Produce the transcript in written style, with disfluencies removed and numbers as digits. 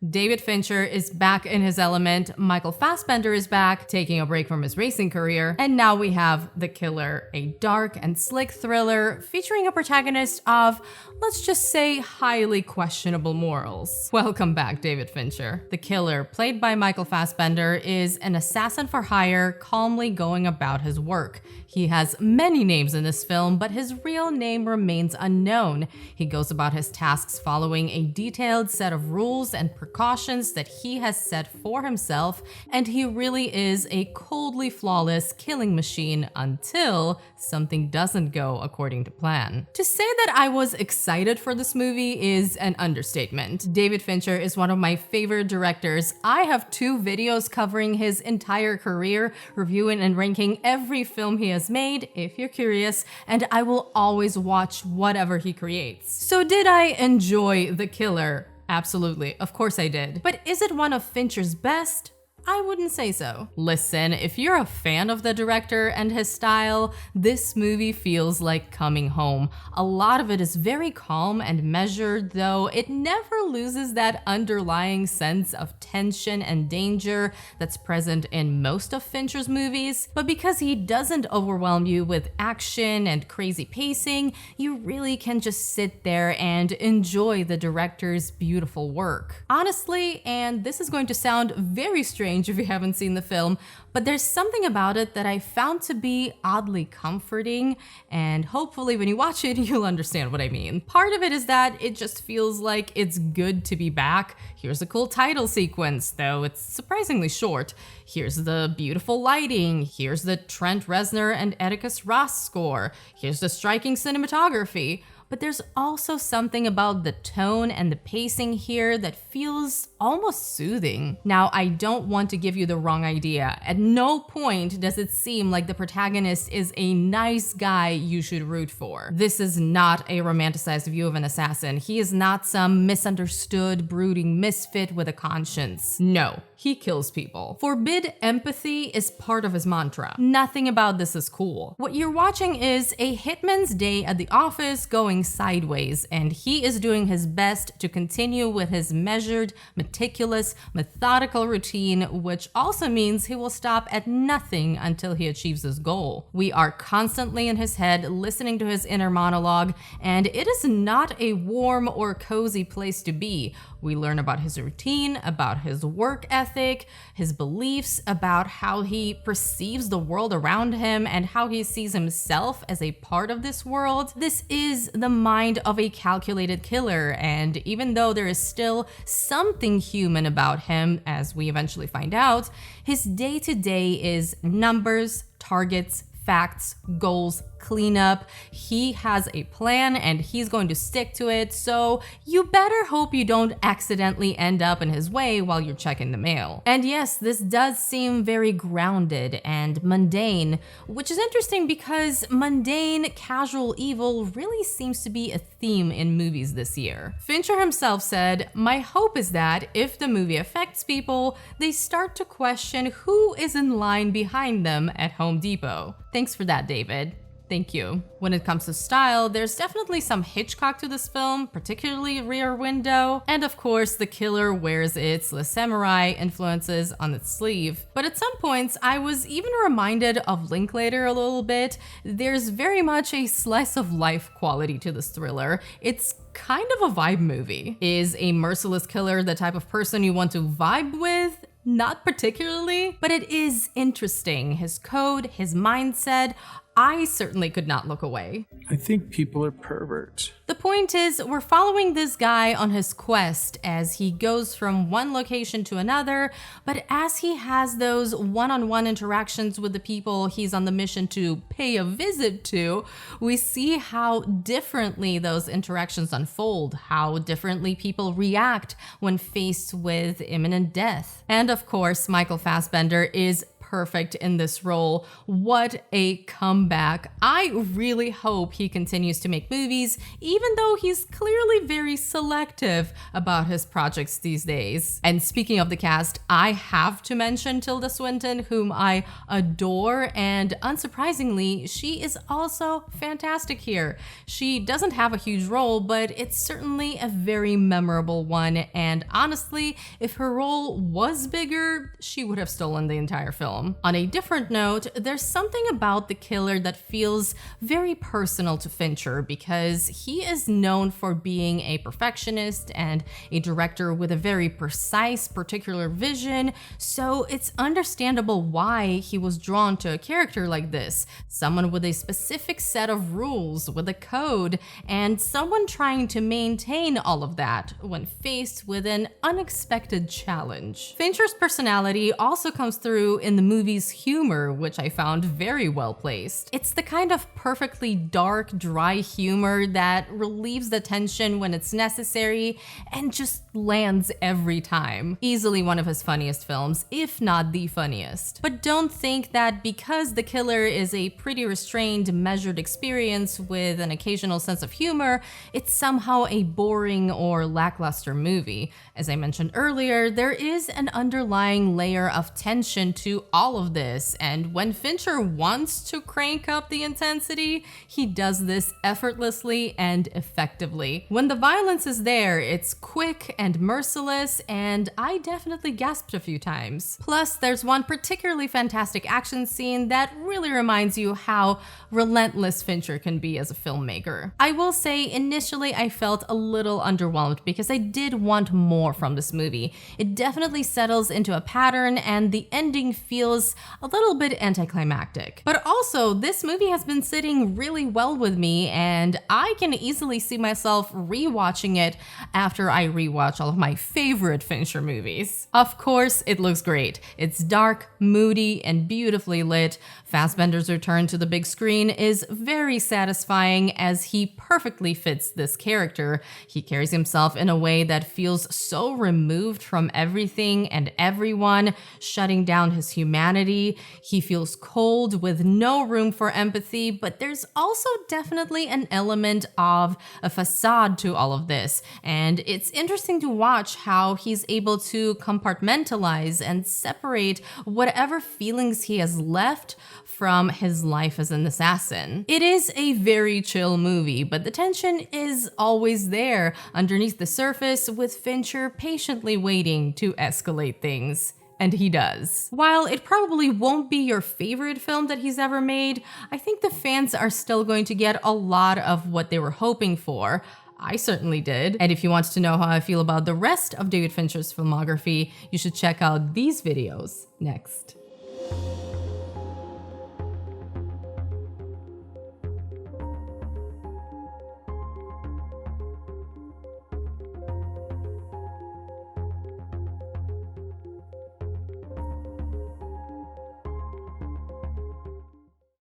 David Fincher is back in his element, Michael Fassbender is back, taking a break from his racing career, and now we have The Killer, a dark and slick thriller featuring a protagonist of, let's just say, highly questionable morals. Welcome back, David Fincher. The Killer, played by Michael Fassbender, is an assassin for hire calmly going about his work. He has many names in this film, but his real name remains unknown. He goes about his tasks following a detailed set of rules and precautions that he has set for himself, and he really is a coldly flawless killing machine until something doesn't go according to plan. To say that I was excited for this movie is an understatement. David Fincher is one of my favorite directors. I have 2 videos covering his entire career, reviewing and ranking every film he has made, if you're curious, and I will always watch whatever he creates. So did I enjoy The Killer? Absolutely, of course I did. But is it one of Fincher's best? I wouldn't say so. Listen, if you're a fan of the director and his style, this movie feels like coming home. A lot of it is very calm and measured, though it never loses that underlying sense of tension and danger that's present in most of Fincher's movies. But because he doesn't overwhelm you with action and crazy pacing, you really can just sit there and enjoy the director's beautiful work. Honestly, and this is going to sound very strange if you haven't seen the film, but there's something about it that I found to be oddly comforting, and hopefully when you watch it, you'll understand what I mean. Part of it is that it just feels like it's good to be back. Here's a cool title sequence, though it's surprisingly short. Here's the beautiful lighting. Here's the Trent Reznor and Atticus Ross score. Here's the striking cinematography. But there's also something about the tone and the pacing here that feels almost soothing. Now, I don't want to give you the wrong idea. At no point does it seem like the protagonist is a nice guy you should root for. This is not a romanticized view of an assassin. He is not some misunderstood, brooding misfit with a conscience. No, he kills people. Forbid empathy is part of his mantra. Nothing about this is cool. What you're watching is a hitman's day at the office going sideways, and he is doing his best to continue with his measured, meticulous, methodical routine, which also means he will stop at nothing until he achieves his goal. We are constantly in his head, listening to his inner monologue, and it is not a warm or cozy place to be. We learn about his routine, about his work ethic, his beliefs, about how he perceives the world around him, and how he sees himself as a part of this world. This is the mind of a calculated killer, and even though there is still something human about him, as we eventually find out, his day-to-day is numbers, targets, facts, goals, cleanup. He has a plan and he's going to stick to it, so you better hope you don't accidentally end up in his way while you're checking the mail. And yes, this does seem very grounded and mundane, which is interesting because mundane, casual evil really seems to be a theme in movies this year. Fincher himself said, "My hope is that if the movie affects people, they start to question who is in line behind them at Home Depot." Thanks for that, David. Thank you. When it comes to style, there's definitely some Hitchcock to this film, particularly Rear Window, and of course, The Killer wears its Le Samurai influences on its sleeve. But at some points, I was even reminded of Linklater a little bit. There's very much a slice of life quality to this thriller. It's kind of a vibe movie. Is a merciless killer the type of person you want to vibe with? Not particularly, but it is interesting. His code, his mindset, I certainly could not look away. I think people are perverts. The point is, we're following this guy on his quest as he goes from one location to another, but as he has those one-on-one interactions with the people he's on the mission to pay a visit to, we see how differently those interactions unfold, how differently people react when faced with imminent death. And of course, Michael Fassbender is perfect in this role. What a comeback. I really hope he continues to make movies, even though he's clearly very selective about his projects these days. And speaking of the cast, I have to mention Tilda Swinton, whom I adore, and unsurprisingly, she is also fantastic here. She doesn't have a huge role, but it's certainly a very memorable one, and honestly, if her role was bigger, she would have stolen the entire film. On a different note, there's something about The Killer that feels very personal to Fincher because he is known for being a perfectionist and a director with a very precise, particular vision, so it's understandable why he was drawn to a character like this, someone with a specific set of rules, with a code, and someone trying to maintain all of that when faced with an unexpected challenge. Fincher's personality also comes through in the movie's humor, which I found very well placed. It's the kind of perfectly dark, dry humor that relieves the tension when it's necessary and just lands every time. Easily one of his funniest films, if not the funniest. But don't think that because The Killer is a pretty restrained, measured experience with an occasional sense of humor, it's somehow a boring or lackluster movie. As I mentioned earlier, there is an underlying layer of tension to all of this, and when Fincher wants to crank up the intensity, he does this effortlessly and effectively. When the violence is there, it's quick and merciless, and I definitely gasped a few times. Plus, there's one particularly fantastic action scene that really reminds you how relentless Fincher can be as a filmmaker. I will say, initially I felt a little underwhelmed because I did want more from this movie. It definitely settles into a pattern and the ending feels a little bit anticlimactic. But also, this movie has been sitting really well with me and I can easily see myself rewatching it after I rewatch all of my favorite Fincher movies. Of course, it looks great. It's dark, moody, and beautifully lit. Fassbender's return to the big screen is very satisfying as he perfectly fits this character. He carries himself in a way that feels so removed from everything and everyone, shutting down his humanity. He feels cold with no room for empathy, but there's also definitely an element of a facade to all of this. And it's interesting to watch how he's able to compartmentalize and separate whatever feelings he has left from his life as an assassin. It is a very chill movie, but the tension is always there underneath the surface, with Fincher patiently waiting to escalate things. And he does. While it probably won't be your favorite film that he's ever made, I think the fans are still going to get a lot of what they were hoping for. I certainly did. And if you want to know how I feel about the rest of David Fincher's filmography, you should check out these videos next.